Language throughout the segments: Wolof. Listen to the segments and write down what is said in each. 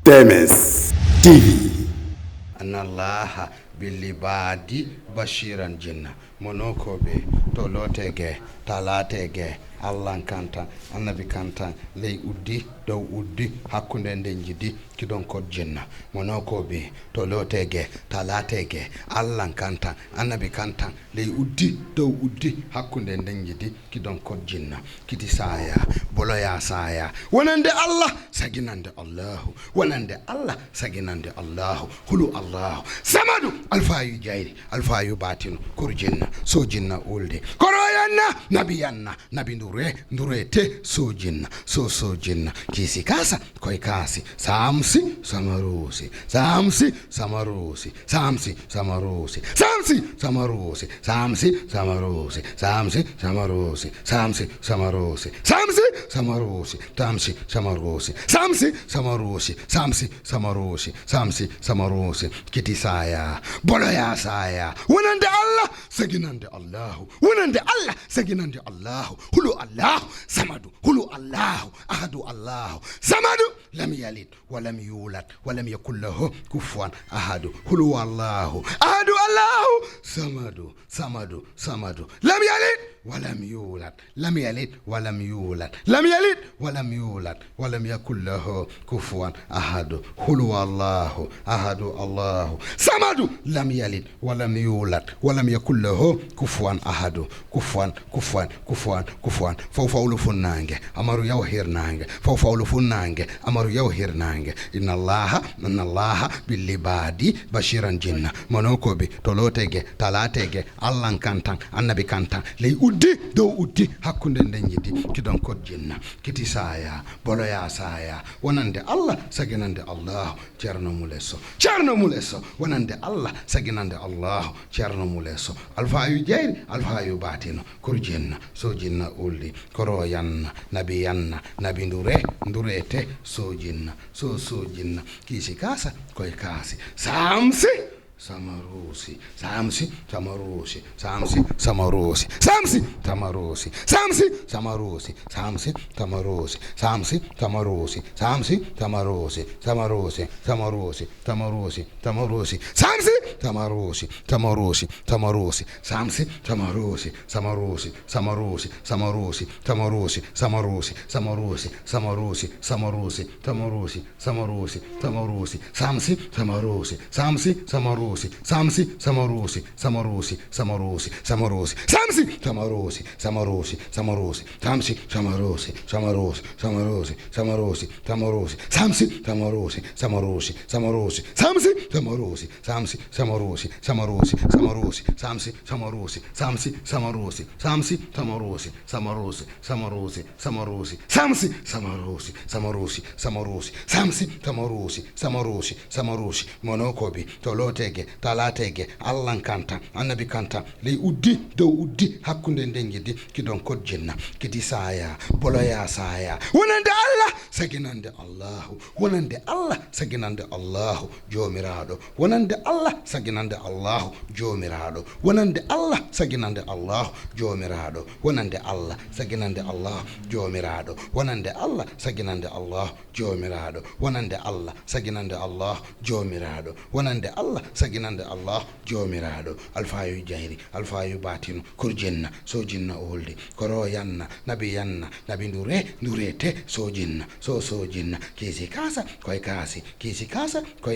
TMS TV. Anallaha bilibadi bashiran jinna monokobe tolotege talatege Allah kanta annabi kanta ley uddi dow uddi hakkunde nden jidi kidon kod jinna monokobe tolotege talatege Allah kanta annabi kanta ley uddi dow uddi hakkunde nden jidi kidon kod jinna kiti saya boloya saya wonande Allah saginande Allahu wonande Allah saginande Allahu hulu Allahu samadu alfayu jayri alfayu batinu kurjinna sojinna ulde koroyanna nabiyanna nabi ndurete sojinna sojinna kisi kasa koy kasi samsi samarusi samsi samarusi samsi samarusi samsi samarusi samsi samarusi samsi samarusi samsi samarusi samsi samarusi tamsi samarusi samsi samarusi samsi samarusi samsi samarusi kiti saya boloya saya wonande Allah saginande Allahu wonande Allah saginande Allahu hulu Allahu samadu hulu Allahu ahadu Allahu samadu lam yalid wa lam yulad wa lam yakul lahu kufuwan ahadu hulu Allahu ahadu Allahu samadu lam yalid wa lam yulad lam yalid wa lam yulad lam yalid wa lam yulad wa lam yakul lahu kufuwan ahadu hulu Allahu ahadu Allahu samadu lam yalid wa lam yulad wa lam yakul lahu kufuwan ahadu kufuwan fawfawlu funnange amaru yawhir nange fawfawlu funnange amaru yawhir nange inna allaha bil libadi bashiran jinna monokobe tolotege talatege Allah kantan annabi kantan ley uddi dow uddi hakkunde nden jidi kidon kod jinna kiti saya boloya saya wonande Allah saginande Allah cerno muleso wonande Allah saginande Allah cerno muleso alfayu jayri alfayu batino kurjinna sojinna ulli koroyanna nabi ndurete sojinna sojinna kisi kasa koy kasi samsi samarusi samsi samarusi samsi samarusi samsi samarusi samsi samarusi samsi samarusi samsi samarusi samsi samarusi samarusi samarusi samarusi samarusi samsi samarusi samarusi samarusi samsi samarusi samarusi samarusi samarusi samarusi samarusi samarusi samarusi samarusi samarusi samarusi samarusi samsi samarusi samsi samarusi samsi samarusi samarusi samarusi samarusi samsi samarusi samarusi samarusi samsi samarusi samarusi samarusi samarusi samarusi samsi samarusi samarusi samarusi samsi samarusi samsi samarusi samarusi samarusi samsi samarusi samsi samarusi samsi samarusi samarusi samarusi samarusi samsi samarusi samarusi samarusi samsi samarusi samarusi samarusi monokobi tolotege talatege Allah kanta annabi kanta ley uddi dow uddi hakkunde nden jidi kidon kod jinna kiti saya boloya saya wonande Allah saginande Allahu wonande Allah saginande Allahu jomirado wonande Allah saginande Allahu jomirado wonande Allah saginande Allahu jomirado wonande Allah saginande Allahu jomirado wonande Allah saginande Allahu jomirado wonande Allah saginande Allahu jomirado wonande Allah saginande Allah jomirado alfayu jahiri alfayu batinu kurjinna sojinna oldi koroyanna nabi ndurete sojinna sojinna kisi kasa koy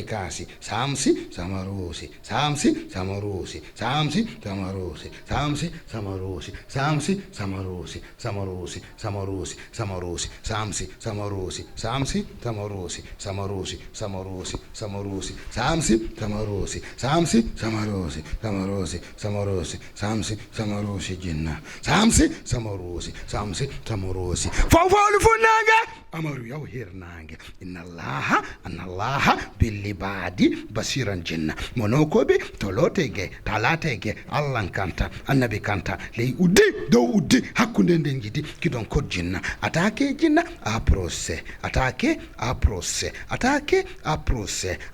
kasi samsi samarusi samsi samarusi samsi samarusi samsi samarusi samsi samarusi samarusi samarusi samarusi samsi samarusi samsi samarusi samarusi samarusi samarusi samsi samarusi samsi samarusi samarusi samarusi samsi samarusi jinna samsi samarusi samsi samarusi fawfawlu funnange amaru yawhir nange inna allaha bil libadi basiran jinna monokobe tolotege talatege Allah kanta annabi kanta ley uddi dow uddi hakkunde nden jidi kidon kod jinna atake jinna a procès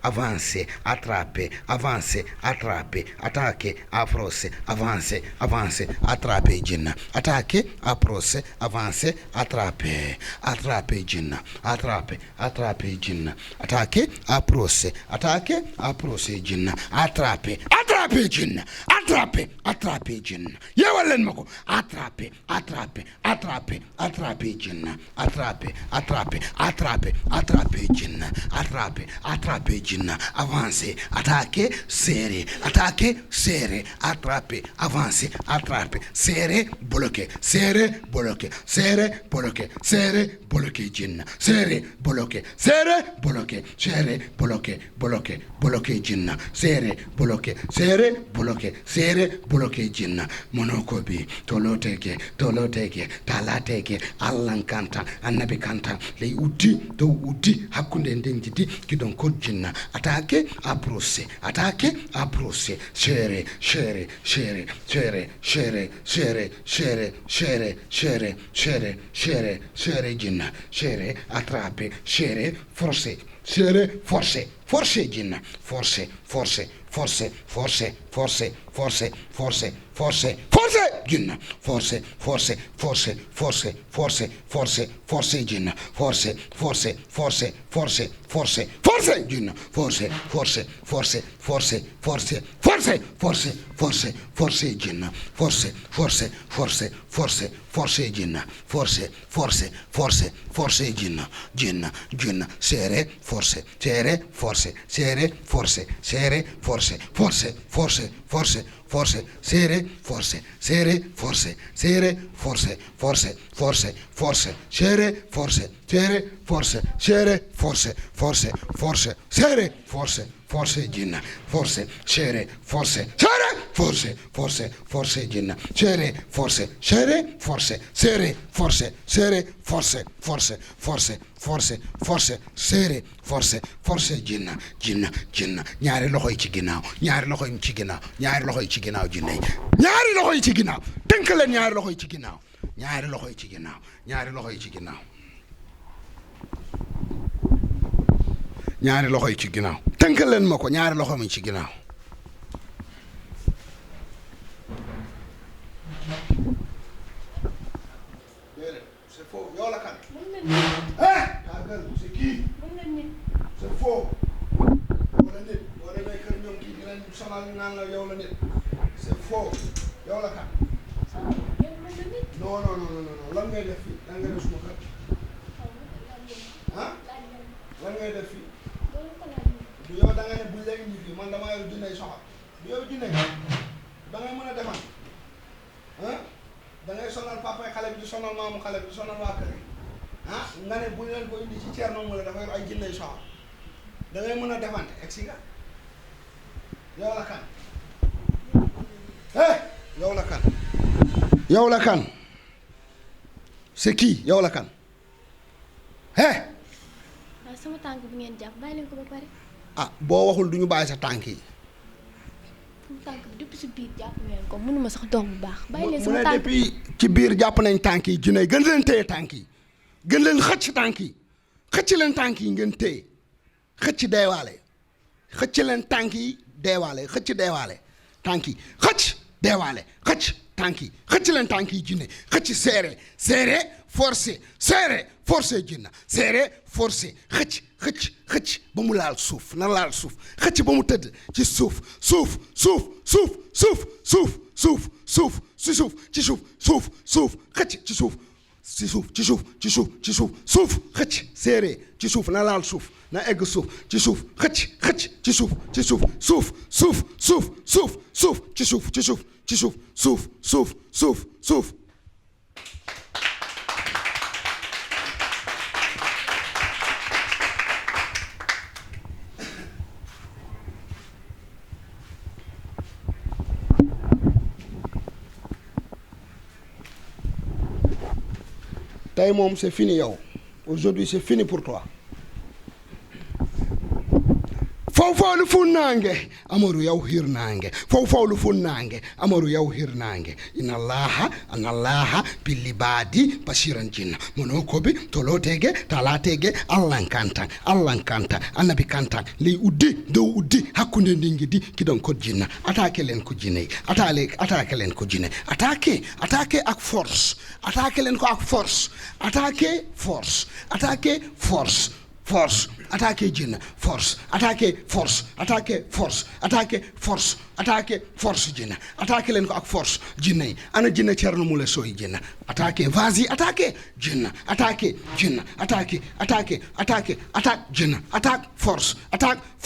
avancer attraper avancer, attraper, attaquer, approcher, avancer, avancer, attraper jinna, attaquer, approcher, avancer, attraper, attraper jinna, attraper, attraper jinna, attaquer, approcher, attaquer, approcher jinna, attraper, attraper jinna, attraper, attraper jinna. Yeewal leen ma ko attraper, attraper, attraper, attraper jinna, attraper, attraper, attraper, attraper jinna, attraper, attraper jinna, avancer, attaquer, serrer, attaquer, serrer, attraper, avancer, attraper, serrer, bloquer, serrer, bloquer, serrer, bloquer, serrer, bloquer jinna, serrer, bloquer, serrer, bloquer, serrer, bloquer, bloquer, bloquer jinna, serrer, bloquer, serrer, bloquer, serrer, bloquer jinna. Monokobi toloteke talateke allan kanta annabi kanta ley uddi dow uddi hakkunde nden jidi kidon kojjinna attaquer approcher, attaquer approcher, serrer, serrer, serrer, serrer, serrer, serrer, serrer, serrer, serrer, serrer, serrer, serrer jinna, serrer, attraper, serrer, forcer, serrer, forcer, forcer jinna, forcer, forcer, forcer, forcer, forcer, forcer, forcer, forcer, forcer jinna, forcer, forcer, forcer, forcer, forcer, forcer, forcer jinna, forcer, forcer, forcer, forcer, forcer, forcer jinna, forcer, forcer, forcer, forcer, forcer, forcer, forcer, forcer, forcer jinna, forcer, forcer, forcer, forcer, forcer jinna, forcer, forcer, forcer, forcer jinna, jinna, jinna, serrer, forcer, serrer, forcer, serrer, forcer, serrer, forcer, forcer, forcer, forcer, forcer, serrer, forcer, serrer, forcer, serrer, forcer, forcer, forcer, forcer, serrer, forcer, serrer, forcer, serrer, forcer, forcer, forcer, serrer, forcer, forcer jinna, forcer, serrer, forcer, serrer, forcer, forcer, forcer jinna, serrer, forcer, serrer, forcer, serrer, forcer, serrer, forcer, forcer, forcer, forcer, forcer, serrer, forcer, forcer jinna, jinna, jinna, ñaari loxo yi ci ginnaaw, ñaari loxo yi ci ginnaaw, ñaari loxo yi ci ginnaaw jinne yi, ñaari loxo yi ci ginnaaw, tënk leen ñaari loxo yi ci ginnaaw, ñaari loxo yi ci ginnaaw, ñaari loxo yi ci ginnaaw, ñaari loxo yi ci ginnaaw, tënk leen ma ko ñaari loxo yi ci ginnaaw. C'est faux, yow la kan. C'est qui? C'est faux. Wala nit boo demee kër ñoom kii dinañ sonal naan la yow la nit. C'est faux, yow la kan. Non non non non lan ngay def fii lan ngay def suma kër. Ah lan ngay def fii. du yow da nga ne buñ léegi ñibbi man damaa yor junne soxal du yow junne da ngay mën a defal ah da ngay sonal papa xale bi di sonal maamu xale bi di sonal waa kër ah nga ne buñ leen ko indi ci Thierno Moule dafa yor ay junne soxal da ngay mën a defante egg si nga yow la kan yow la kan yow la kan c'est qui yow la kan waaw sama tànk bi ngeen jàpp bàyyi leen ko ba pare. ah boo waxul du ñu bàyyi sa tànk yi. sama tànk bi depuis si biir jàpp ngeen ko mënuma sax dox bu baax. bàyyi leen mu sama ne tànk depuis ci biir jàpp nañ tànk yi junne gën leen téye tànk yi gën leen xëcc tànk yi xëcc leen tànk yi ngeen téye xëcc deewaale xëcc leen tànk yi deewaale xëcc deewaale tànk yi xëcc deewaale xëcc tànk yi xëcc leen tànk yi junne xëcc serré serré forcé serré forcé jinna serré forcé xëcc xëcc xëcc ba mu laal suuf na laal suuf xëcc ba mu tëdd ci suuf suuf suuf suuf suuf suuf suuf suuf ci suuf ci suuf suuf suuf xëcc ci suuf ci suuf ci suuf ci suuf ci suuf suuf xëcc serré ci suuf na laal suuf na egg suuf ci suuf xëcc xëcc ci suuf ci suuf suuf suuf suuf suuf suuf ci suuf ci suuf ci suuf suuf suuf suuf suuf tey moom c'est fini yow aujourd'hui c'est fini pour toi fawfawlu funnange amaru yaw hirnange fawfawlu funnange amaru yaw hirnange inallaha billibadi bashiran jinna mono kobi tolotege talatege allah kantan annabi kantan ley uddi dow uddi hakkunde ndingidi kidon ko jinna attaque len ko jinne attaque len ko jinne attaque ak force attaque len ko ak force attaque force attaque jinne force attaque jinne attaque len ko ak force jinne ana jinne Thierno Moule Sow jinne attaque vas-y attaque jinne attaque jinne attaque jinne attaque force jinne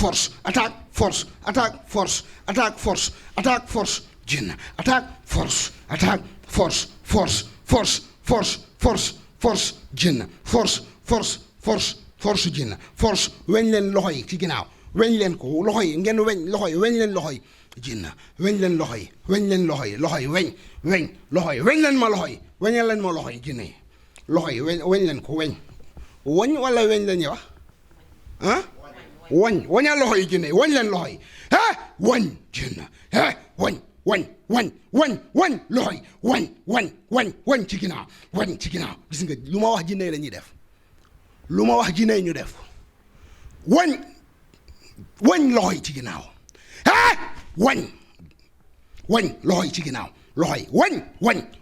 attaque force jinne force jinne force weñ leen loxo yi ci ginnaaw weñ leen ko loxo yi ngeen weñ loxo yi weñ leen loxo yi jinne weñ leen loxo yi weñ leen loxo yi loxo yi weñ loxo yi weñ leen ma loxo yi weñal leen ma loxo yi jinne yi loxo yi weñ leen ko weñ wala weñ la ñuy wax wañal loxo yi jinne yi weñ leen loxo yi wañ jinne wañ loxo yi wañ ci ginnaaw gis nga lu ma wax jinne yi la ñuy def lu ma wax jinne ñu def wañ loxo yi ci ginnaaw wañ loxo yi ci ginnaaw loxo yi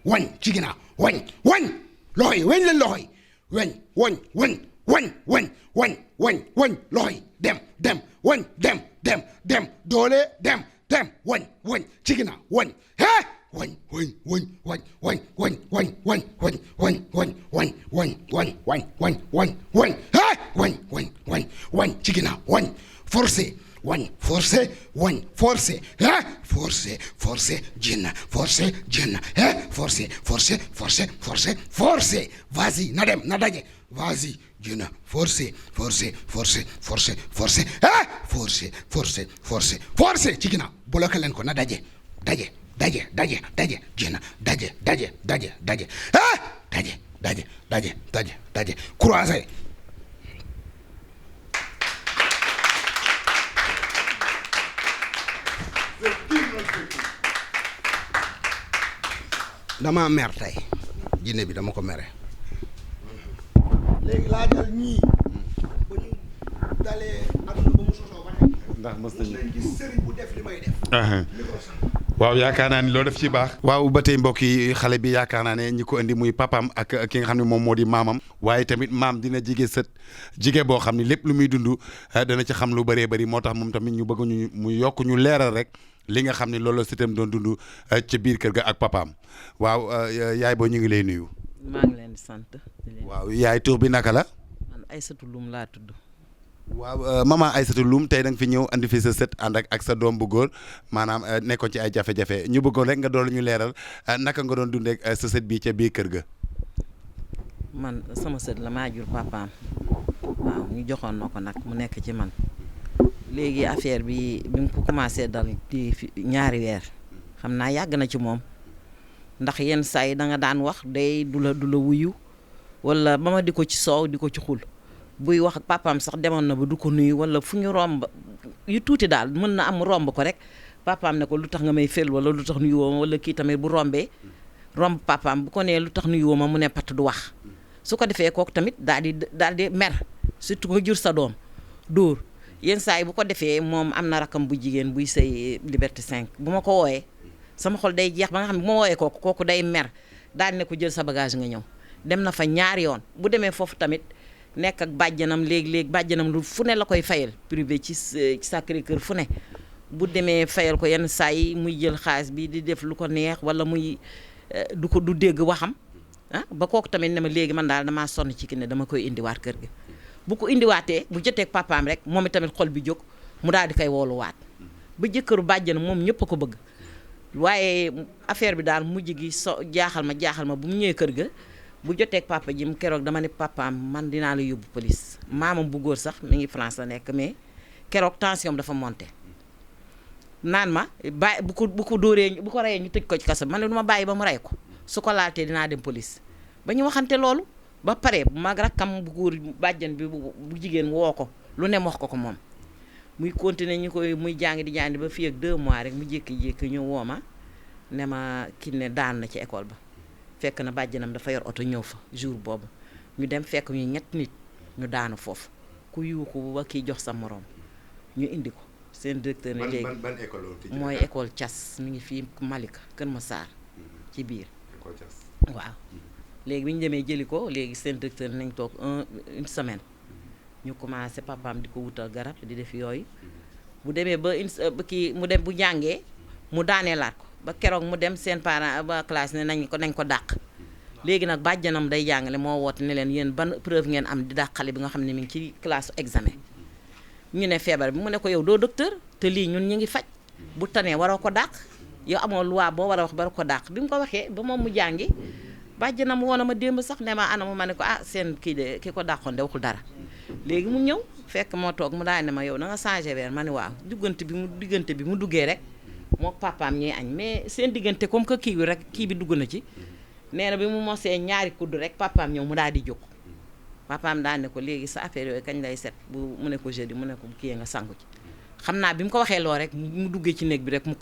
wañ ci ginnaaw wañ loxo yi weñ leen loxo yi wañ loxo yi dem doole dem wañ ci ginnaaw wañ ci ginnaaw wañ forcé jinna forcé vas-y na dem na daje vas-y jinna forcé ci ginnaaw bloqué leen ko na daje jinna daje croisé dama mer tey jinne bi dama ko mere léegi laa dal ñii ba ñu dalee àdduna ba mu sosoo ba tey ndax mës nañu gis sëriñ bu def li may def waaw yaakaar naa ni loo def ci baax. waaw ba tey mbokk yi xale bi yaakaar naa ne ñi ko indi muy papaam ak ki nga xam ne moom moo di maamam waaye tamit maam dina jige sët jige boo xam ne lépp lu muy dund dana ci xam lu bëree bëri moo tax moom tamit ñu bëgg ñu mu yokk ñu leeral rek li nga xam ne loolu la sëtam doon dund ca biir kër ga ak papaam waaw yaay boo ñu ngi lay nuyu. maa ngi leen di sant. waaw yaay tur bi naka la. man Aïssatou Loum laa tudd. waaw maman Aïssatou Loum tey da nga fi ñëw andi fi sa sët ànd ak sa doom bu góor maanaam nekkoon ci ay jafe-jafe ñu bëggoon rek nga doon ñu leeral naka nga doon dundee ak sa sët bi ca biir kër ga. man sama sët la maa jur papaam waaw ñu joxoon na ko nag mu nekk ci man léegi affaire bi mu ko commencé dal di ñaari weer xam naa yàgg na ci moom ndax yenn saa yi da nga daan wax day du la wuyu wala ba ma di ko ci soow di ko ci xul. buy wax ak papaam sax demoon na ba du ko nuyu wala fu ñu romb yu tuuti daal mën na am romb ko rek papaam ne ko lu tax nga may fel wala lu tax nuyu woo ma wala kii tamit bu rombee romb papaam bu ko nee lu tax nuyu woo ma mu ne pat du wax su ko defee kooku tamit daal di mer surtout nga jur sa doom dóor yenn saa yi bu ko defee moom am na rakam bu jigéen buy sëy Liberté 5 bu ma ko wooyee sama xol day jeex ba nga xam ne bu ma wooyee kooku day mer daal ne ko jël sa bagage nga ñëw dem na fa ñaari yoon bu demee foofu tamit nekk ak bàjjanam léegi bàjjanam lu fu ne la koy fayal privé ci Sacré-Cœur fu ne bu demee fayal ko yenn saa yi muy jël xaalis bi di def lu ko neex wala muy du dégg waxam ba kooku tamit ne ma léegi man daal damaa sonn ci ki ne dama koy indiwaat kër gi bu ko indiwaatee bu jotee papaam rek moom itamit xol bi jóg mu daal di koy wooluwaat ba jëkkëru bàjjanam moom ñëpp a ko bëgg waaye affaire bi daal mujj gi jaaxal ma bu mu ñëwee kër ga bu joteeg papa ji mu keroog dama ne papaam man dinaa la yóbbu police maamam bu góor sax mi ngi France la nekk mais keroog tension dafa monté naan ma bàyyi bu ko dóoree bu ko reyee ñu tëj ko ci kaso man ne du ma bàyyi ba mu rey ko su ko laatee dinaa dem police ba ñu waxante loolu ba pare mag rakkam bu góor bàjjan bi bu jigéen woo ko lu ne mu wax ko moom muy continuer ñu koy muy jàng di jàng ba fii ak 2 mois rek mu jékki-jékki ñu woo ma ne ma kii ne daan na ci école ba fekk na bàjjanam dafa yor oto ñëw fa jour boobu ñu dem fekk ñu 3 nit ñu daanu foofu ku yuuxu ba kii jox sa morom ñu indi ko seen directeur ne léegi ban école mooy école Thias mi ngi fii Malika Kër Massar ci biir école Thias waaw léegi bi ñu demee jëli ko léegi seen directeur nañ toog une semaine ñu commencé papaam di ko wutal garab di def yooyu bu demee ba kii mu dem bu jàngee mu daaneelaat ko ba keroog mu dem seen parent ba classe ne nañ ko dàq léegi nag bàjjanam day jàngale moo woote ne leen yéen ban preuve ngeen am di dàq xale bi nga xam ne mi ngi ci classe examen ñu ne feebar bi mu ne ko yow doo docteur te lii ñun ñu ngi faj bu tanee waroo ko dàq yow amoo loi boo war a wax ba ko dàq bi mu ko waxee ba moom mu jàngi bàjjanam woon na ma démb sax ne ma ana ma ne ko seen kii de ki ko dàqoon de waxul dara léegi mu ñëw fekk moo toog mu daal ne ma yow na nga changé weer ma ne waaw diggante bi mu duggee rek moo papaam ñuy añ mais seen diggante comme que kii bi rek kii bi dugg na ci nee na bi mu mosee 2 kudd rek papaam ñëw mu daal di jóg papaam daal ne ko léegi sa affaire yooyu kañ lay set bu mu ne ko jeudi mu ne ko kii nga sangu ci xam naa bi mu ko waxee loo rek mu duggee ci néeg bi rek mu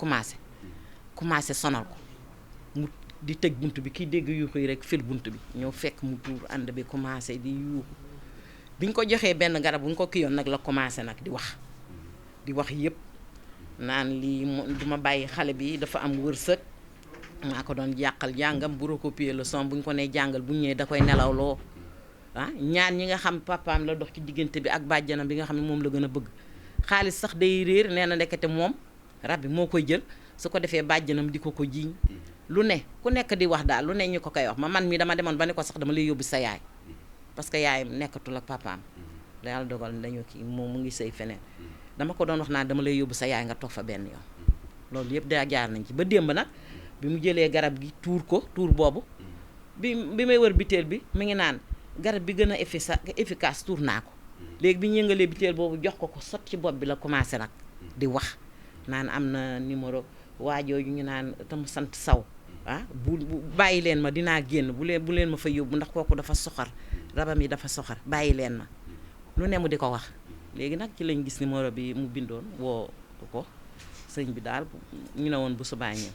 commencé sonal ko mu di tëj bunt bi kii dégg yuuxu yi rek fil bunt bi ñëw fekk mu tuur ànd bi commencé di yuuxu bi ñu ko joxee benn garab bu ñu ko kiyoon nag la commencé nag di wax yëpp naan lii du ma bàyyi xale bi dafa am wërsëg maa ko doon jàqal jàngam bu recopier leçon bu ñu ko nee jàngal bu ñëwee da koy nelawloo ñaan ñi nga xam papaam la dox ci diggante bi ak bàjjanam bi nga xam ne moom la gën a bëgg xaalis sax day réer nee na ndekete moom rab bi moo koy jël su ko defee bàjjanam di ko jiiñ lu ne ku nekk di wax daal lu ne ñu ko koy wax man mi dama demoon ba ne ko sax dama lay yóbbu sa yaay parce que yaayam nekkatul ak papaam yàlla dogal dañu kii moom mu ngi sëy feneen dama ko doon wax naa dama lay yóbbu sa yaay nga toog fa benn yoon loolu yëpp daa jaar nañ ci ba démb nag bi mu jëlee garab gi tuur boobu bi may wër biteel bi mi ngi naan garab bi gën a efficace tuur naa ko léegi bi ñu yëngalee biteel boobu jox ko sot ci bopp bi la commencé nag di wax naan am na numéro waajooju ñu naan tam sant saw bu bàyyi leen ma dinaa génn bu leen ma fa yóbbu ndax kooku dafa soxar rabam yi dafa soxar bàyyi leen ma lu ne mu di ko wax léegi nag ci lañ gis numéro bi mu bindoon woo ko sëñ bi daal ñu ne woon bu subaa ñëw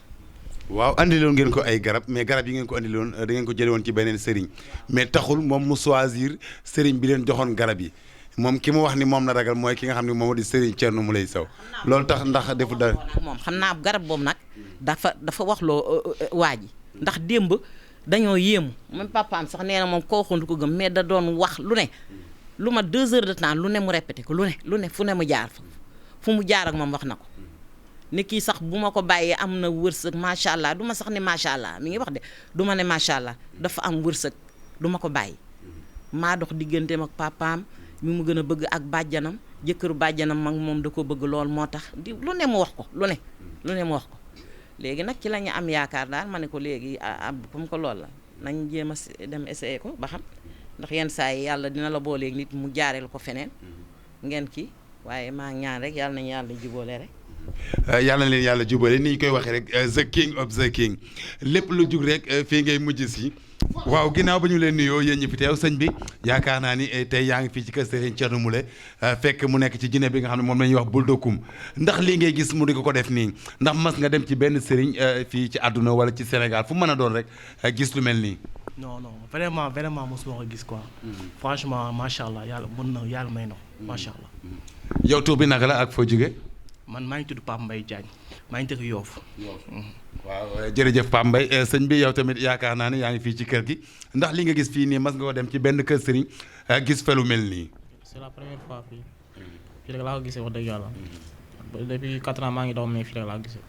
waaw andiloon ngeen ko ay garab mais garab yi ngeen ko andiloon da ngeen ko jële woon ci beneen sëriñ mais taxul moom mu choisir sëriñ bi leen joxoon garab yi moom ki mu wax ni moom la ragal mooy ki nga xam ne moom di sëriñ Thierno Mouleye Sow loolu tax ndax defu dara moom xam naa garab boobu nag dafa wax loo waa ji ndax démb dañoo yéemu même papaam sax nee na moom koo waxoon du ko gëm mais da doon wax lu ne lu ma 2 heures de temps lu ne mu répété ko lu ne fu ne mu jaar fu mu jaar ak moom wax na ko ni kii sax bu ma ko bàyyee am na wërsëg macha allah du ma sax ne macha allah mi ngi wax de du ma ne macha allah dafa am wërsëg du ma ko bàyyi maa dox digganteem ak papaam mi mu gën a bëgg ak bàjjanam jëkkëru bàjjanam mag moom da ko bëgg lool moo tax lu ne mu wax ko lu ne mu wax ko léegi nag ci la ñu am yaakaar daal ma ne ko léegi comme que loolu la nañ jéem a dem essayer ko ba xam ndax yenn saa yi yàlla dina la booleeg nit mu jaareel ko feneen ngeen kii waaye maa ñaan rek yàlla nañu yàlla jubóole rek. yàlla na leen yàlla jubale ni ñu koy waxee rek the king of the king lépp lu jug rek fii ngay mujj si. waaw ginnaaw ba ñu leen nuyoo yéen ñi fi teew sëñ bi yaakaar naa ni tey yaa ngi fii ci kër Serigne Thierno Mouleye fekk mu nekk ci jinne bi nga xam ne moom la ñuy wax buldokum ndax lii ngay gis mu di ko def nii ndax mas nga dem ci benn Serigne fii ci àdduna wala ci Sénégal fu mën a doon rek gis lu mel nii. non vraiment mosuma ko gis quoi. franchement macha allah yàlla mën na yàlla may na macha allah. yow tur bi naka la ak foo jóge man maa ngi tudd Pape Mbaye Diagne maa ngi dëkk Yoff. waaw jërëjëf Pape Mbaye sëñ bi yow tamit yaakaar naa ne yaa ngi fii ci kër gi ndax li nga gis fii nii mas nga ko dem ci benn kër sëriñ gis fa lu mel nii. c'est la première fois fii rek laa ko gisee wax dëgg yàlla depuis 4 ans maa ngi daw mais fii rek laa ko gisee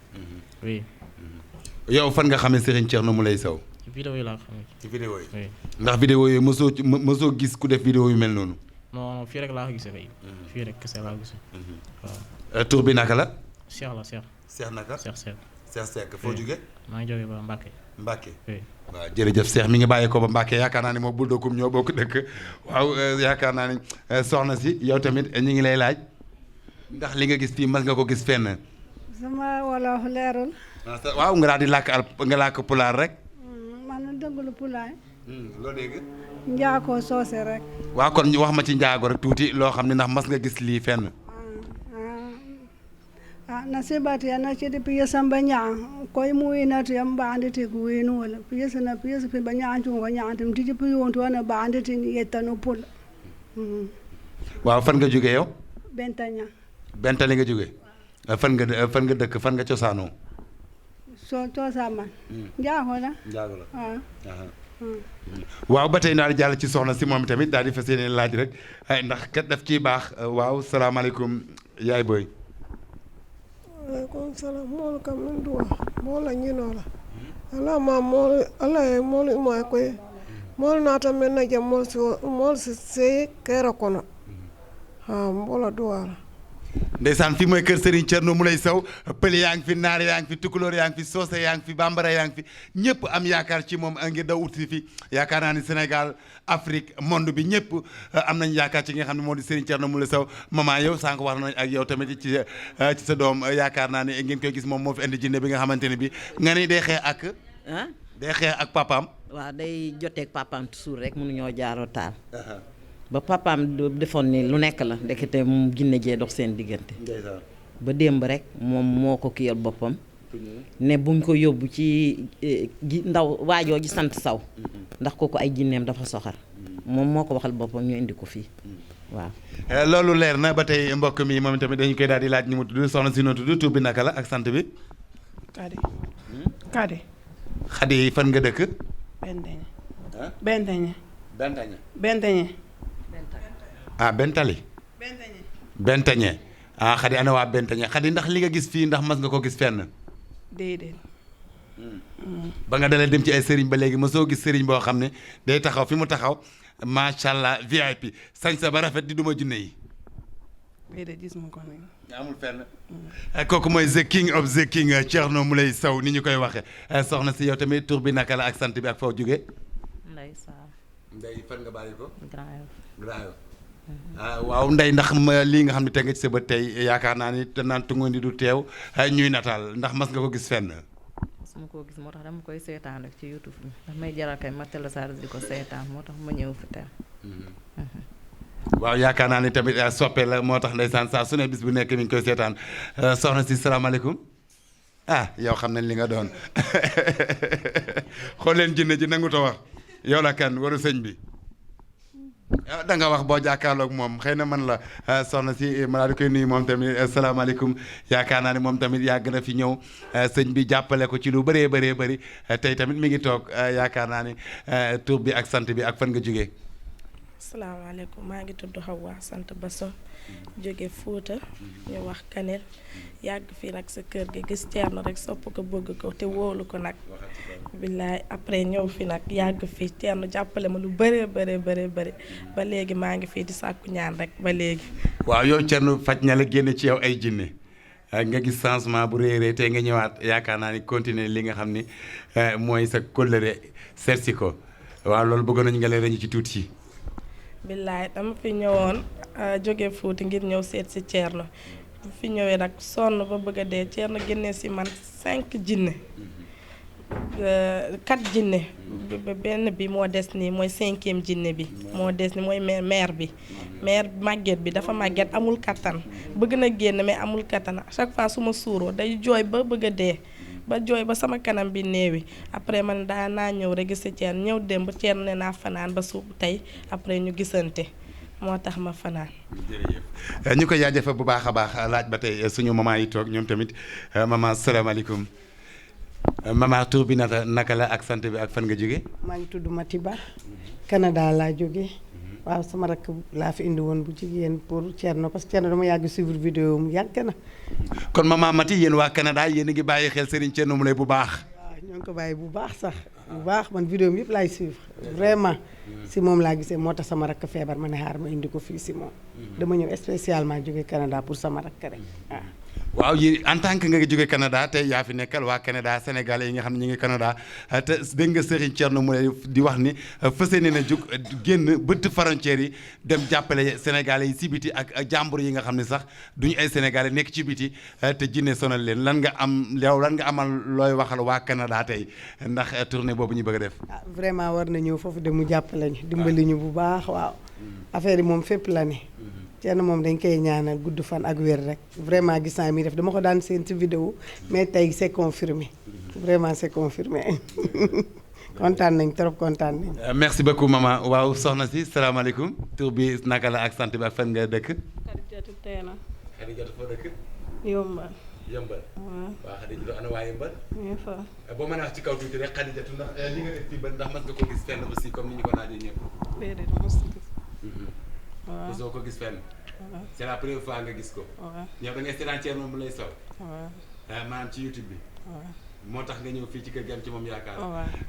oui. yow fan nga xamee Serigne Thierno Mouleye Sow. ci vidéo yi laa ko xamee. ci vidéo yi. oui ndax vidéo yi mosoo gis ku def vidéo yu mel noonu. non fii rek laa ko gisee kay. fii rek kese laa ko gisee. waaw. tur bi naka la. Cheikh la Cheikh. Cheikh naka. Cheikh Seck foo jóge maa ngi jógee ba Mbacke. Mbacke. oui. waaw jërëjëf Cheikh mi ngi bàyyi ko ba Mbacke yaakaar naa ne moom buldokum ñoo bokk dëkk waaw yaakaar naa ne soxna si yow tamit ñu ngi lay laaj ndax li nga gis fii mas nga ko gis fenn. sama wolof leerul. waaw nga daal di làkk pulaar rek. man dëggulu pulaay. loo dégg. njaakoo soose rek. waaw kon wax ma ci njaago rek tuuti loo xam ne ndax mas nga gis lii fenn. na sibati na chidi piye samba nya koy mu ina ti am bande ti ku winu wala piye sana piye fi banya antu ko nya antum ti piye wonto na bande ti yetano pul waaw fan nga jóge yow bentanya Bentali nga jóge fan nga dëkk fan nga cosaanoo so to sama njaago la njaago la ah waaw ba tey naa di jàll ci soxna si moom tamit daal di fas yéene laaj rek ndax kat daf ciy baax waaw salaamaaleykum yaay booy aleykum salam moolu kam min duwa moola ñinola ala ma moolu ala e moolu imoy koye moolu naata men na jam moolu si sey kera kono ha mboola duwala ndeysaan fii mooy kër Serigne Thierno Mouleye Sow pël yaa ngi fi naar yaa ngi fi tukulóor yaa ngi fi soose yaa ngi fi bambara yaa ngi fi ñëpp am yaakaar ci moom ngir daw ut si fi yaakaar naa ni Sénégal Afrique monde bi ñëpp am nañ yaakaar ci nga xam ne moo di Serigne Thierno Mouleye Sow maman yow sànq wax nañ ak yow tamit ci sa doom yaakaar naa ne ngeen koy gis moom moo fi indi jinne bi nga xamante ne bi nga ni day xeex ak day xeex ak papaam waaw day joteeg papaam toujours rek mënuñoo jaaroo taal ba papaam defoon ni lu nekk la ndekete mu jinne jee dox seen diggante ba démb rek moom moo ko kiyal boppam ne buñ ko yóbbu ci ndaw waajoo ji sant saw ndax kooku ay jinneem dafa soxar moom moo ko waxal boppam ñu indi ko fii waaw loolu leer na ba tey mbokk mi moom tamit dañu koy daal di laaj ni mu tudd soxna si noo tudd tur bi naka la ak sant bi kade Xadi fan nga dëkk benteñe ah Bentali Bentañe ah Xadi ana waa Bentañe Xadi ndax li nga gis fii ndax mas nga ko gis fenn déedéet ba nga dalee dem ci ay sëriñ ba léegi mosoo gis sëriñ boo xam ne day taxaw fi mu taxaw macha allah VIP sañ sa ba rafet di duma junne yi déedéet gis ma ko nag amul fenn kooku mooy the king of the king Thierno Mouleye Sow ni ñu koy waxe soxna si yow tamit tur bi naka la ak sant bi ak foo jóge Ndeye Sarr Ndeye fan nga bàyyi ko Grand Yoff waaw Ndeye ndax lii nga xam ne teg nga ci sa bët tey yaakaar naa ni te naan tungoon di du teew ñuy nataal ndax mas nga ko gis fenn su ma koo gis moo tax dama koy seetaan rek ci YouTube bi ndax may jaral kay ma télécharge di ko seetaan moo tax ma ñëw fi tey waaw yaakaar naa ni tamit soppe la moo tax ndeysaan saa su ne bis bu nekk mi ngi koy seetaan soxna si salaamaaleykum yow xam nañ li nga doon xool leen jinne ji nangu ta wax yow la kan waru sëñ bi da nga wax boo jàkkaarloog moom xëy na man la soxna si ma di koy nuyu moom tamit salaamaaleykum yaakaar naa ne moom tamit yàgg na fi ñëw sëñ bi jàppale ko ci lu bëree bëri tey tamit mi ngi toog yaakaar naa ne tur bi ak sant bi ak fan nga jógee asalaamaaleykum maa ngi tudd Hawa sant Basso jóge Fuuta ñu wax Kanel yàgg fii nag sa kër gi gis Thierno rek sopp ko bëgg ko te wóolu ko nag billaay après ñëw fi nag yàgg fii Thierno jàppale ma lu bëree bëri ba léegi maa ngi fii di sàkku ñaan rek ba léegi waaw yow Thierno faj na la génne ci yow ay jinne nga gis changement bu réeree tey nga ñëwaat yaakaar naa ni continuer li nga xam ni mooy sa kóllëre seet si ko waaw loolu bëggoon nañu nga leeral ñu ci tuuti billaay dama fi ñëwoon jóge Fuuta ngir ñëw seet si Thierno bu fi ñëwee nag sonn ba bëgg a dee Thierno génnee si man 5 jinne 4 jinne benn bi moo des nii mooy 5e jinne bi moo des ni mooy mère bi mère màgget bi dafa màgget amul kattan bëgg na génn mais amul kattan chaque fois su ma suuroo day jooy ba bëgg a dee ba jooy ba sama kanam bi néewi après man daa naa ñëw rek gis Thierno ñëw démb Thierno ne naa fanaan ba suub tey après ñu gisante moo tax ma fanaan. jërëjëf ñu koy jaajëfal bu baax a baax laaj ba tey suñu maman yi toog ñoom tamit maman salaamaaleykum maman tur bi naka la ak sant bi ak fan nga jóge maa ngi tudd Matiba Canada laa jóge waaw sama rakk laa fi indi woon bu jigéen pour Thierno parce que Thierno dama yàgg suivre vidéo mu yàgg na. kon maman Mati yéen waa Canada yéen a ngi bàyyi xel Serigne Thierno Mouleye bu baax. waaw ñoo ngi ko bàyyi bu baax sax bu baax man vidéo mi yëpp laay suivre vraiment si moom laa gisee moo tax sama rakk feebar ma ne xaar ma indi ko fii si moom. dama ñëw spécialement jóge Canada pour sama rakk rek waaw. waaw yi en tant que nga jóge Canada tey yaa fi nekkal waa Canada Sénégalais yi nga xam ne ñu ngi Canada te dégg nga Serigne Thierno Mouleye di wax ni fas yéene na jóg génn bëtt frontières yi dem jàppale Sénégalais yi si biti ak jàmbur yi nga xam ne sax duñu ay Sénégalais nekk ci biti te jinne sonal leen lan nga am yow lan nga amal looy waxal waa Canada tey ndax tournée boobu ñu bëgg a def. ah vraiment war na ñëw foofu de mu jàppale ñu dimbali ñu bu baax waaw affaire yi moom fépp la ne. Thierno moom dañ koy ñaanal gudd fan ak wér rek vraiment gis naa mi def dama ko daan seen ci vidéo mais tey c'est confirmé vraiment c'est confirmé kontaan nañ trop kontaan nañ. merci beaucoup maman waaw soxna si salaamaaleykum tur bi naka la ak sant bi ak fan nga dëkk. Xadijatu Teena. Xadijatu foo dëkk. Yombal. Yombal. waaw Xadijatu ana waa Yombal. ñu fa. boo mën a wax ci kaw tuuti rek Xadijatu ndax li nga def fii ba ndax mas nga ko gis fenn aussi comme ni ñu ko naajee ñëpp. déedéet mos gis. waaw mosoo ko gis fenn. waaw c'est la première fois nga gis ko. waaw yow da ngay seetaan Thierno Moulé Sow. waaw maanaam ci YouTube bi. waaw moo tax nga ñëw fii ci kër gi am ci moom yaakaar.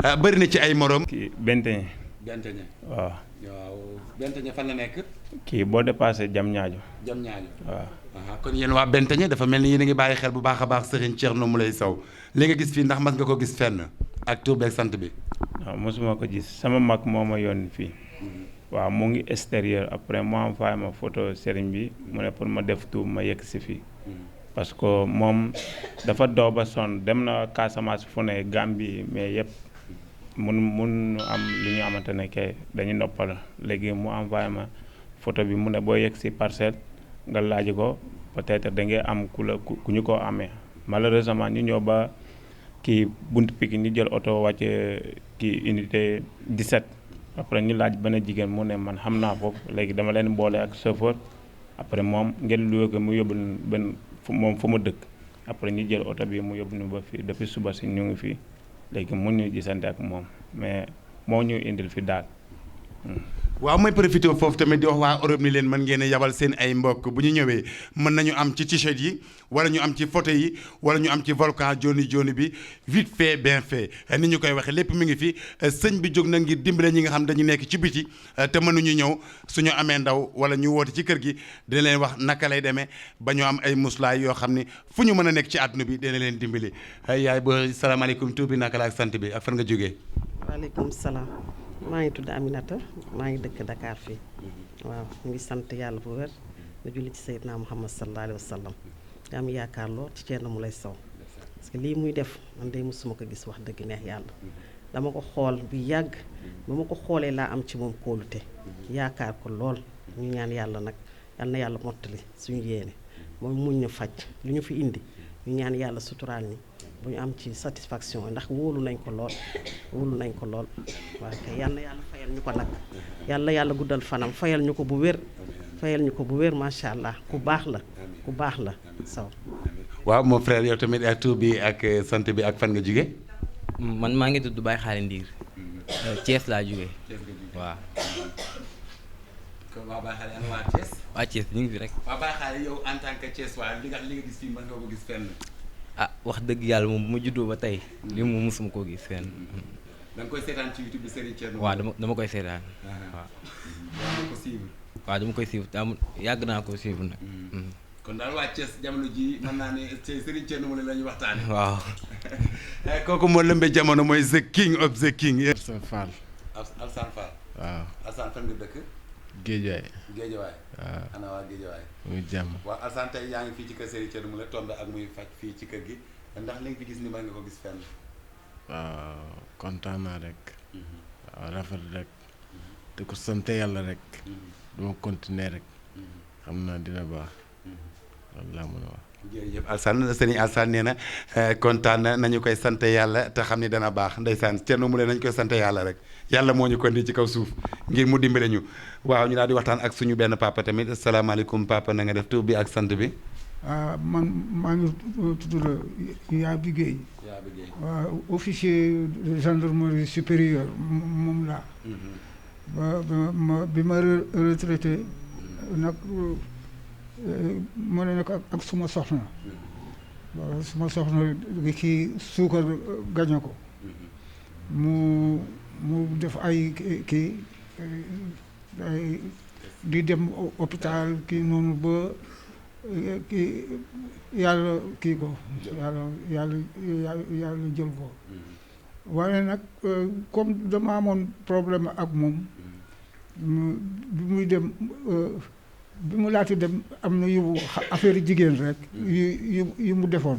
waaw bëri na ci ay morom. kii Benteñe. Benteñe. waaw. waaw Benteñe fan la nekk. kii boo dépassé Diamniadio. Diamniadio. waaw. kon yéen waa Benteñe dafa mel ni yéen a ngi bàyyi xel bu baax a baax Serigne Thierno Moulé Sow li nga gis fii ndax mas nga ko gis fenn ak tur beeg sant bi. waaw mosuma ko gis sama mag moo ma yónni fii. waaw mu ngi extérieur après mu envoyé ma photo Serigne bi mu ne pour ma def tout ma yegg si fii. parce que moom dafa doo ba sonn dem na Casamance fu ne Gambie mais yëpp mun am li ñu xamante ne kay dañuy noppal léegi mu envoyé ma photo bi mu ne boo yegg si parcelle nga laaj ko peut-être da ngay am ku ñu ko amee malheureusement ñu ñëw ba kii buntu Pikine ñu jël oto wàcce kii unité 17 après ñu laaj benn jigéen mu ne man xam naa foofu léegi dama leen boole ak chauffeur après moom ngeen luwe ko mu yóbbu benn moom fu mu dëkk après ñu jël oto bi mu yóbbu ñu ba fii depuis suba si ñu ngi fii léegi mun ñu gisante ak moom mais moo ñu indil fi daal. waaw mooy profité foofu tamit di wax waa Europe ni leen mën ngeen a yabal seen ay mbokk bu ñu ñëwee mën nañu am ci t-shirt yi wala ñu am ci photo yi wala ñu am ci volcan joni joni bi vite fait bien fait ni ñu koy waxee lépp mi ngi fi sëñ bi jóg na ngir dimbale ñi nga xam dañu nekk ci biti te mënuñu ñëw suñu amee ndaw wala ñu woote ci kër gi dina leen wax naka lay demee ba ñu am ay muslaay yoo xam ni fu ñu mën a nekk ci àdduna bi dina leen dimbali yaay boo salaamaaleykum tur bi naka la ak sant bi ak fan nga jógee. waaleykum salaam. maa ngi tudd Aminata maa ngi dëkk Dakar fii waaw ñu ngi sant yàlla bu wér nga julli ci Seydina Muhammad sallallahu alayhi wa sallam nga am yaakaar lool ci Thierno Moulé Sow parce que lii muy def man day mosuma ko gis wax dëgg neex yàlla dama ko xool bu yàgg ba ma ko xoolee laa am ci moom kóolute yaakaar ko lool ñu ñaan yàlla nag yal na yàlla mottali suñu yéene moom muñ ñu faj lu ñu fi indi ñu ñaan yàlla suturaal ñi bu ñu am ci satisfaction ndax wóolu nañ ko lool waaye kay yal na yàlla fayal ñu ko nag yàlla guddal fanam fayal ñu ko bu wér macha allah ku baax la Sow. waaw mon frère yow tamit ak tur bi ak sant bi ak fan nga jóge. man maa ngi tudd Baye Xaali Ndiir Thiès laa jóge waaw. kon waa Baye Xaali ana waa Thiès. waa Thiès ñu ngi fi rek. waa Baye Xaali yow en tant que Thiès waa li nga gis fii mën nga ko gis fenn. ah wax dëgg yàlla moom bu ma juddoo ba tey li mu mosuma koo gis fenn. da nga koy seetaan ci YouTube bi Serigne Thierno. waaw dama koy seetaan waaw. waaw dama koy suivre yàgg naa ko suivre nag. kon daal waa Thiès jamono ji mën naa ne Serigne Thierno Moulé la ñuy waxtaane waaw. kooku moo lëmbee jamono mooy the king of the king. Alsane Fall. Alsane Fall. waaw. Alsane fan nga dëkk. Géejawaay. Géejawaay. waaw ana waa Géejawaay. muy jàmm. waaw Alsane tey yaa ngi fii ci kër Serigne Thierno Moulé tombé ak muy faj fii ci kër gi ndax li nga fi gis ni mën nga ko gis fenn. waaw kontaan naa rek. waaw rafet rek. te ko sant yàlla rek. duma continuer rek. xam naa dina baax. loolu laa mën a wax. jërëjëf Alsane sëriñ Alsane nee na kontaan nañu koy sant yàlla te xam ni dana baax ndeysaan Thierno Moulé nañu koy sant yàlla rek yàlla moo ñu ko indi ci kaw suuf ngir mu dimbale ñu waaw ñu daal di waxtaan ak suñu benn papa tamit asalaamaaleykum papa na nga def tur bi ak sant bi. man maa ngi tudd yaa bi Guèye. waaw officier de gendarmerie supérieure moom laa. bi ma retraité nag. mu ne nag ak suma soxna waaw suma soxna kii suukar gaño ko mu def ay kii di dem hôpital kii noonu ba kii yàlla kii ko yàlla jël ko waaye nag comme dama amoon problème ak moom bi muy dem bi mu laati dem am na yu affaire jigéen rek yu mu defoon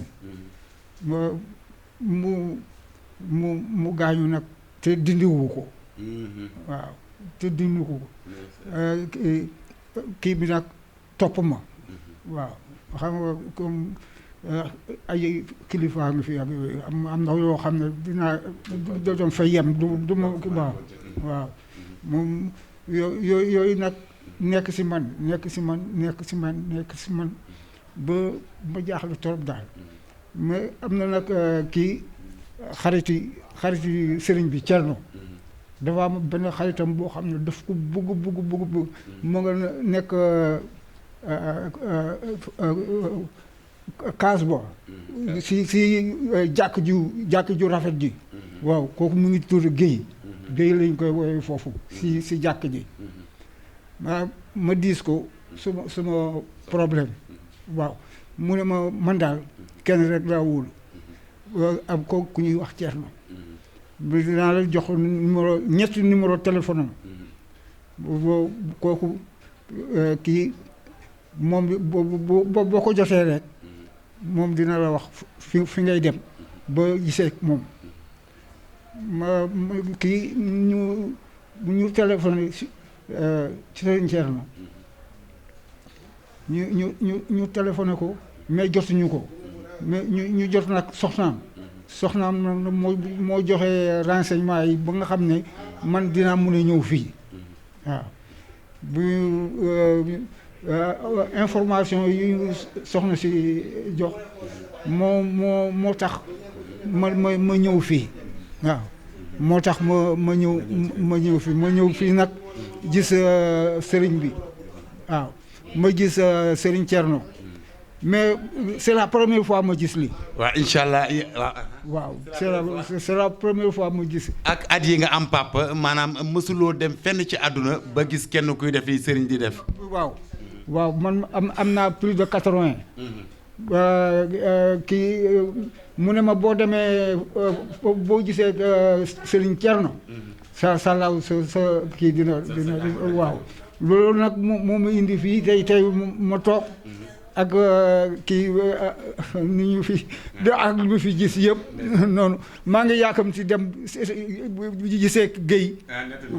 mu gaañu nag te dindiwu ko waaw te dindiwu ko kii bi nag topp ma waaw xam nga comme ay kilifa ngi fi ak yooyu am na yoo xam ne dinaa doon fa yem du ma waaw moom yooyu nag nekk si man ba ma jaaxle trop daal mais am na nag kii xariti sëriñ bi Cerno dafa am benn xaritam boo xam ne daf ko bëgg mu nga nekk kaas bo si jàkk ju rafet ji waaw kooku mu ngi tudd Géy lañ koy woowee foofu si jàkk ji ma diis ko suma problème waaw mu ne ma man daal kenn rek laa wóolu am ko ku ñuy wax Cerno bi dinaa la jox ñetti numéro téléphone am boo kooku kii moom boo ko jotee rek moom dina la wax fi ngay dem ba gisee moom kii ñu téléphoné ci seen Cerno ñu téléphoné ko mais jotuñu ko mais ñu jot nag soxnaam nag moo joxe renseignement yi ba nga xam ne man dinaa mun a ñëw fii waaw bu information yi soxna si jox moo tax ma ñëw fii waaw moo tax ma ñëw fii nag gis sëriñ bi waaw ma gis sëriñ Cerno mais c'est la première fois ma gis lii. waaw incha allah waaw c'est la première fois ma gis. ak at yi nga am papa maanaam mësuloo dem fenn ci àdduna ba gis kenn kuy def yi sëriñ di def. waaw man am naa plus de 80. kii mu ne ma boo demee boo gisee sëriñ Cerno. sa kii dina waaw loolu nag moo ma indi fii tey ma toog. ak kii ni ñu fi ak lu fi gis yëpp noonu maa ngi yaakam ci dem gisee Géy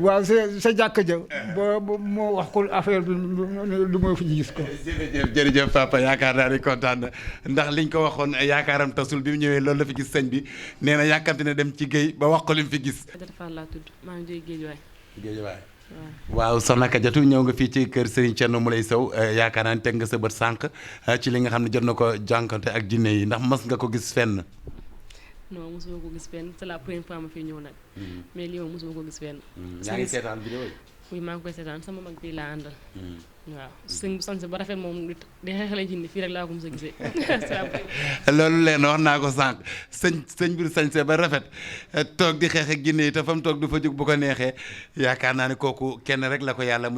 waaw sa jàkk ja ba moo wax ko affaire bi lu ma fi gis ko. jërëjëf papa yaakaar naa ni kontaan na ndax liñ ko waxoon yaakaaram tasul bi mu ñëwee loolu la fi gis sëñ bi nee na yàkkamti ne dem ci Géy ba wax ko li mu fi gis. dafa laa tudd maa ngi jógee Géejawaay. waaw soxna Kadiatou ñëw nga fii ci kër Serigne Thierno Mouleye Sow yaakaar naa ne teg nga sa bët sànq ci li nga xam ne jot na ko jànkante ak jinne yi ndax mas nga ko gis fenn. non mosuma ko gis fenn c'est la première fois ma fi ñëw nag. mais lii moom mosuma ko gis fenn. yaa ngi seetaan vidéo yi. oui maa ngi koy seetaan sama mag bii laa àndal. waaw sëñ bu sañse ba rafet moom di xeexale jinne fii rek laa ko mos a gisee. loolu leen wax naa ko sànq sëñ bi sañse ba rafet toog di xeex ak jinne yi te fa mu toog du fa jóg bu ko neexee yaakaar naa ne kooku kenn rek la ko yàlla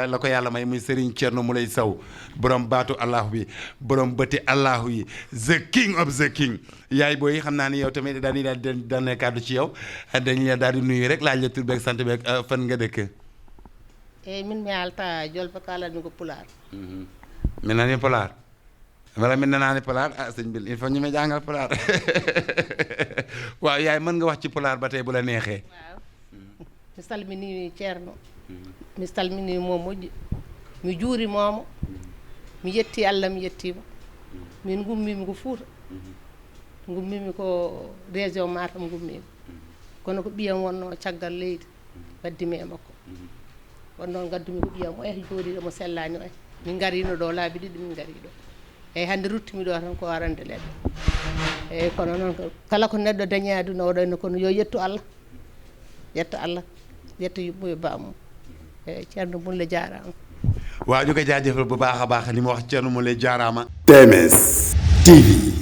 la ko yàlla may muy Serigne Thierno Mouleye Sow borom baatu allahu bi borom bëti allahu yi the king of the king yaay booy xam naa ni yow tamit daal ne kàddu ci yow dañ la daal di nuyu rek laaj la tur beeg sant beeg fan nga dëkk. min mi alta jolba kala ni ko pulaar. min nani pulaar wala min nanaani pulaar ah sëñ bi il faut ñu may jàngal pulaar waaw yaay mën nga wax ci pulaar ba tey bu la neexee. waaw mi salmini Ceerno mi salmini mo moƴƴi mi juurimomo mi yetti Allah mi yettima min gummimi ko Fuuta gummimi ko région Matam gummimi kono ko ɓiyam wonno caggal leydi waddimi e makko won noon gaddumi ko ɓiyam o jooɗiɗo mo sellani o min garino ɗo laabi ɗiɗi min gari ɗo eyyi hannde ruttimi ɗo tan ko arande leɗɗe eyyi kono noon kala ko neɗɗo dañi aduna oɗo henna kono yo yettu Allah yetta yummoyo bamum eyyi Ceerno Moule jaarama waaw ñu ko jaajëfal bu baax a baax li mu wax Thierno Moule jaaraama. TMS TV